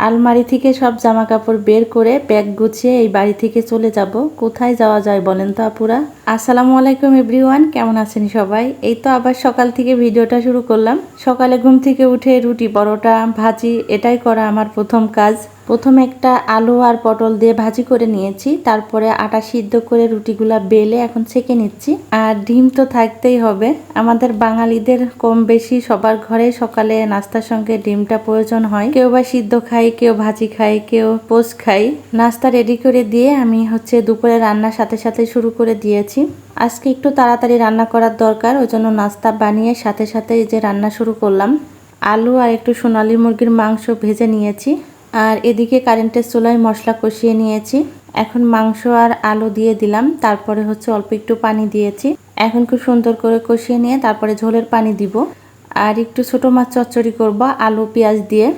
আলমারি থেকে সব জামা কাপড় বের করে ব্যাগ গুছিয়ে এই বাড়ি থেকে চলে যাব। কোথায় যাওয়া যায় বলেন তো আপুরা? আসসালামু আলাইকুম এভরিওয়ান, কেমন আছেন সবাই? এই তো আবার সকাল থেকে ভিডিওটা শুরু করলাম। সকালে ঘুম থেকে উঠে রুটি পরোটা ভাজি এটাই করা আমার প্রথম কাজ। প্রথমে একটা আলু আর পটল দিয়ে ভাজি করে নিয়েছি, তারপরে আটা সিদ্ধ করে রুটিগুলা বেলে এখন ছেঁকে নিচ্ছি। আর ডিম তো থাকতেই হবে, আমাদের বাঙালিদের কম বেশি সবার ঘরে সকালে নাস্তার সঙ্গে ডিমটা প্রয়োজন হয়। কেউ বা সিদ্ধ খাই, কেউ ভাজি খাই, কেউ পোস্ট খাই। নাস্তা রেডি করে দিয়ে আমি দুপুরে রান্নার সাথে সাথে শুরু করে দিয়েছি। আজকে একটু তাড়াতাড়ি রান্না করার দরকার, ওই জন্য নাস্তা বানিয়ে সাথে সাথে এই যে রান্না শুরু করলাম। আলু আর একটু সোনালী মুরগির মাংস ভেজে নিয়েছি, আর এদিকে কারেন্টের চুলায় মশলা কষিয়ে নিয়েছি। এখন মাংস আর আলু দিয়ে দিলাম, তারপরে অল্প একটু পানি দিয়েছি। এখন খুব সুন্দর করে কষিয়ে নিয়ে তারপরে ঝোলের পানি দিব। আর একটু ছোটো মাছ চচ্চড়ি করব আলু পেঁয়াজ দিয়ে।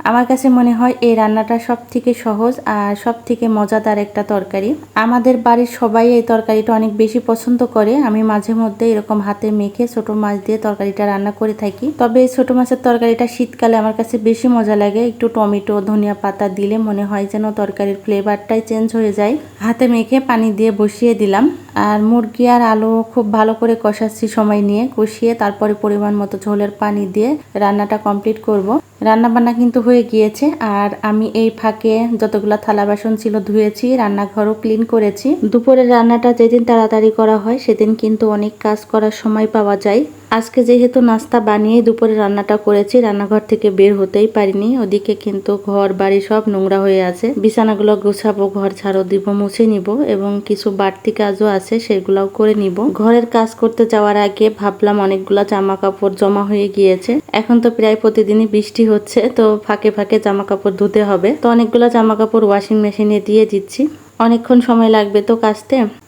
আমার কাছে মনে হয় এই রান্নাটা সব থেকে সহজ আর সব থেকে মজাদার একটা তরকারি। আমাদের বাড়ির সবাই এই তরকারিটা অনেক বেশি পছন্দ করে। আমি মাঝে মধ্যে এরকম হাতে মেখে ছোট মাছ দিয়ে তরকারিটা রান্না করে থাকি। তবে এই ছোট মাছের তরকারিটা শীতকালে আমার কাছে বেশি মজা লাগে। একটু টমেটো ধনিয়া পাতা দিলে মনে হয় যেন তরকারির ফ্লেভারটাই চেঞ্জ হয়ে যায়। হাতে মেখে পানি দিয়ে বসিয়ে দিলাম। আর মুরগি আর আলু খুব ভালো করে কষাচ্ছি, সময় নিয়ে কষিয়ে তারপরে পরিমাণ মতো ঝোলের পানি দিয়ে রান্নাটা কমপ্লিট করব। রান্না বান্না কিন্তু হয়ে গিয়েছে, আর আমি এই ফাঁকে যতগুলা থালা বাসন ছিল ধুয়েছি, রান্নাঘরও ক্লিন করেছি। দুপুরের রান্নাটা যেদিন তাড়াতাড়ি করা হয় সেদিন কিন্তু অনেক কাজ করার সময় পাওয়া যায়। আজকে যেহেতু নাস্তা বানিয়ে দুপুরে রান্নাটা করেছি, রান্নাঘর থেকে বের হতেই পারিনি। ওদিকে কিন্তু ঘর বাড়ি সব নোংরা হয়ে আছে। বিছানাগুলো গুছাবো, ঘর ঝাড়ু দিব, মুছে নিব, এবং কিছু বাড়তি কাজও আছে সেগুলোও করে নিব। ঘরের কাজ করতে যাওয়ার আগে ভাবলাম অনেকগুলা জামা কাপড় জমা হয়ে গিয়েছে। এখন তো প্রায় প্রতিদিনই বৃষ্টি হচ্ছে, তো ফাঁকে ফাঁকে জামা কাপড় ধুতে হবে। তো অনেকগুলো জামা কাপড় ওয়াশিং মেশিনে দিয়ে দিচ্ছি। অনেকক্ষণ সময় লাগবে তো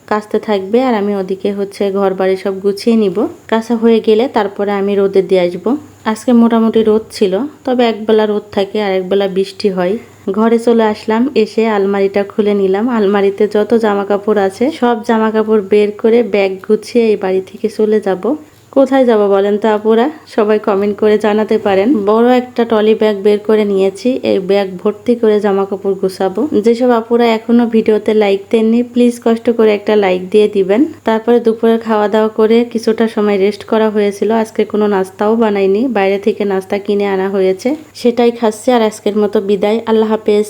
কাচতে থাকবে, আর আমি ওদিকে ঘর বাড়ি সব গুছিয়ে নিব। কাঁচা হয়ে গেলে তারপরে আমি রোদে দিয়ে আসবো। আজকে মোটামুটি রোদ ছিল, তবে একবেলা রোদ থাকে আর একবেলা বৃষ্টি হয়। ঘরে চলে আসলাম, এসে আলমারিটা খুলে নিলাম। আলমারিতে যত জামা কাপড় আছে সব জামা কাপড় বের করে ব্যাগ গুছিয়ে এই বাড়ি থেকে চলে যাব। কোথায় যাব বলেন তো আপুরা? সবাই কমেন্ট করে জানাতে পারেন। বড় একটা টলি ব্যাগ বের করে নিয়েছি, এই ব্যাগ ভর্তি করে জামা কাপড় গুছাবো। যেসব আপুরা এখনো ভিডিওতে লাইক দেননি, প্লিজ কষ্ট করে একটা লাইক দিয়ে দিবেন। তারপরে দুপুরে খাওয়া দাওয়া করে কিছুটা সময় রেস্ট করা হয়েছিল। আজকে কোনো নাস্তাও বানাইনি, বাইরে থেকে নাস্তা কিনে আনা হয়েছে, সেটাই খাচ্ছি। আর আজকের মতো বিদায়, আল্লাহ হাফেজ।